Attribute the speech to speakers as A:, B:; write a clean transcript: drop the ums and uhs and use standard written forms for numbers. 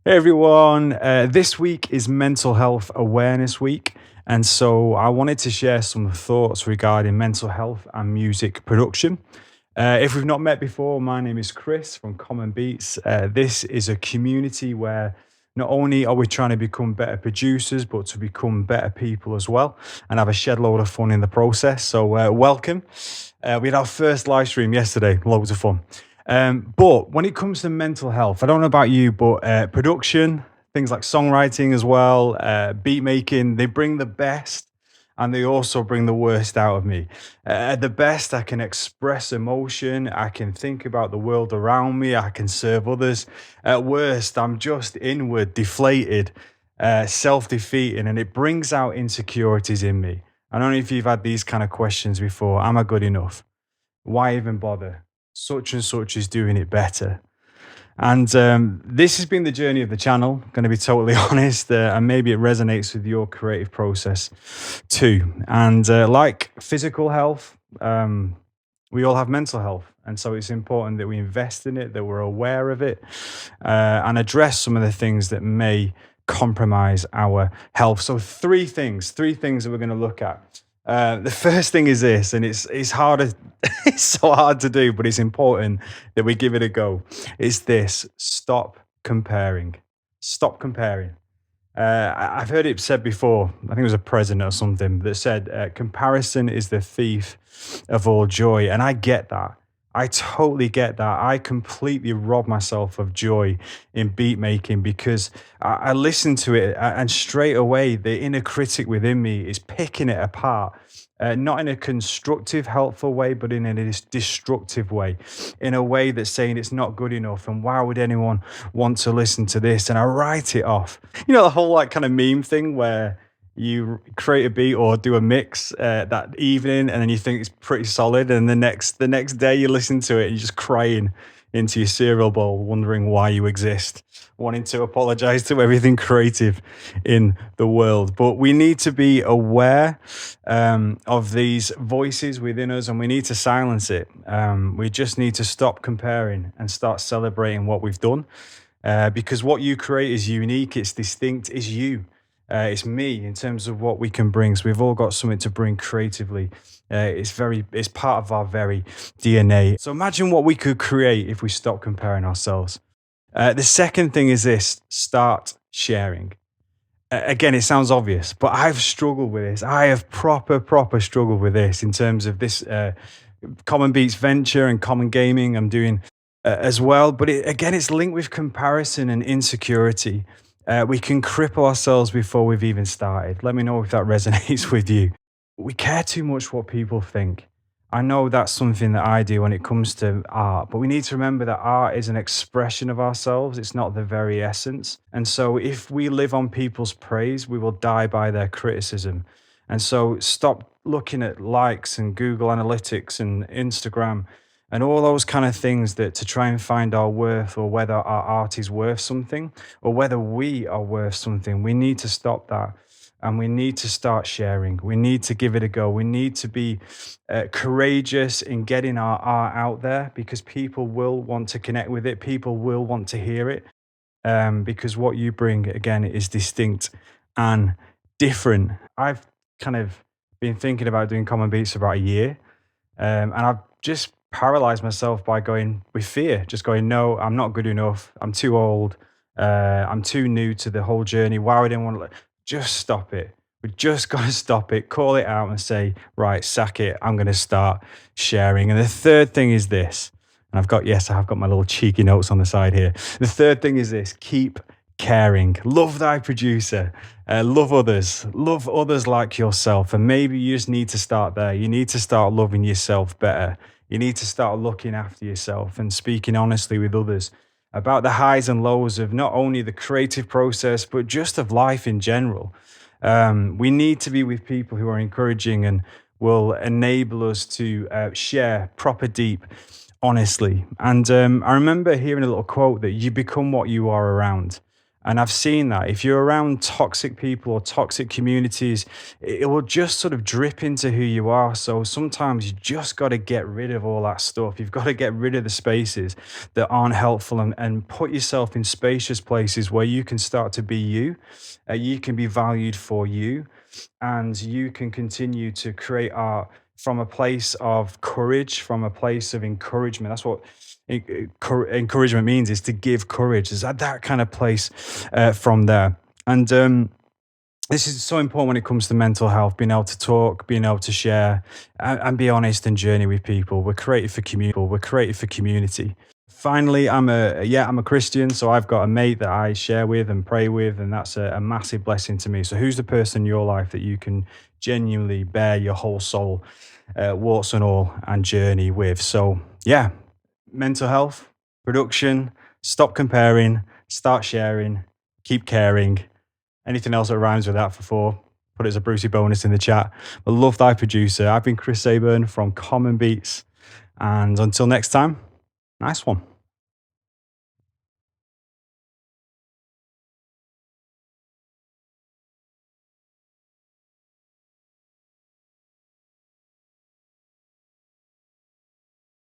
A: Hey everyone, this week is Mental Health Awareness Week, and so I wanted to share some thoughts regarding mental health and music production. If we've not met before, my name is Chris from Commonbeats. This is a community where not only are we trying to become better producers, but to become better people as well, and have a shed load of fun in the process. So, welcome. We had our first live stream yesterday, loads of fun. But when it comes to mental health, I don't know about you, but production, things like songwriting as well, beat making, they bring the best and they also bring the worst out of me. At the best, I can express emotion, I can think about the world around me, I can serve others. At worst, I'm just inward, deflated, self defeating, and it brings out insecurities in me. I don't know if you've had these kind of questions before. Am I good enough? Why even bother? Such and such is doing it better. And this has been the journey of the channel, going to be totally honest, and maybe it resonates with your creative process too. And like physical health, we all have mental health. And so it's important that we invest in it, that we're aware of it, and address some of the things that may compromise our health. So three things that we're going to look at. The first thing is this, and it's harder, it's so hard to do, but it's important that we give it a go. It's this: stop comparing. Stop comparing. I've heard it said before. I think it was a president or something that said, "Comparison is the thief of all joy," and I get that. I totally get that. I completely rob myself of joy in beat making because I listen to it and straight away the inner critic within me is picking it apart. Not in a constructive, helpful way, but in a destructive way, in a way that's saying it's not good enough and why would anyone want to listen to this? And I write it off. You know, the whole like kind of meme thing where you create a beat or do a mix that evening and then you think it's pretty solid, and the next day you listen to it and you're just crying into your cereal bowl, wondering why you exist, wanting to apologize to everything creative in the world. But we need to be aware of these voices within us, and we need to silence it. We just need to stop comparing and start celebrating what we've done, because what you create is unique, it's distinct, it's you. It's me in terms of what we can bring. So we've all got something to bring creatively. It's part of our very DNA. So imagine what we could create if we stop comparing ourselves. The second thing is this: start sharing. Again, it sounds obvious, but I've struggled with this. I have proper struggled with this in terms of this Commonbeats venture and Common Gaming I'm doing as well. But it's linked with comparison and insecurity. We can cripple ourselves before we've even started. Let me know if that resonates with you. We care too much what people think. I know that's something that I do when it comes to art, but we need to remember that art is an expression of ourselves. It's not the very essence. And so if we live on people's praise, we will die by their criticism. And so stop looking at likes and Google Analytics and Instagram and all those kind of things that to try and find our worth, or whether our art is worth something, or whether we are worth something. We need to stop that, and we need to start sharing. We need to give it a go. We need to be courageous in getting our art out there, because people will want to connect with it. People will want to hear it, because what you bring, again, is distinct and different. I've kind of been thinking about doing Commonbeats for about a year, and I've just paralyzed myself by going with fear, just going, no, I'm not good enough, I'm too old, I'm too new to the whole journey. Why would anyone just stop it? We just got to stop it, call it out and say, right, sack it, I'm going to start sharing. And the third thing is this, and I have got my little cheeky notes on the side here. The third thing is this: keep caring. Love thy producer. Love others like yourself. And maybe you just need to start there. You need to start loving yourself better. You need to start looking after yourself and speaking honestly with others about the highs and lows of not only the creative process, but just of life in general. We need to be with people who are encouraging and will enable us to share proper, deep, honestly. And I remember hearing a little quote that you become what you are around. And I've seen that if you're around toxic people or toxic communities, it will just sort of drip into who you are. So sometimes you just got to get rid of all that stuff. You've got to get rid of the spaces that aren't helpful, and put yourself in spacious places where you can start to be you. You can be valued for you, and you can continue to create art from a place of courage, from a place of encouragement. That's what encouragement means, is to give courage. Is that kind of place from there. And this is so important when it comes to mental health, being able to talk, being able to share, and be honest and journey with people. We're created for community. We're created for community. Finally, I'm a Christian, so I've got a mate that I share with and pray with, and that's a massive blessing to me. So who's the person in your life that you can genuinely bear your whole soul, warts and all, and journey with? So yeah, mental health, production, stop comparing, start sharing, keep caring. Anything else that rhymes with that for four, put it as a Brucey bonus in the chat. But love thy producer. I've been Chris Sayburn from Commonbeats. And until next time, nice one.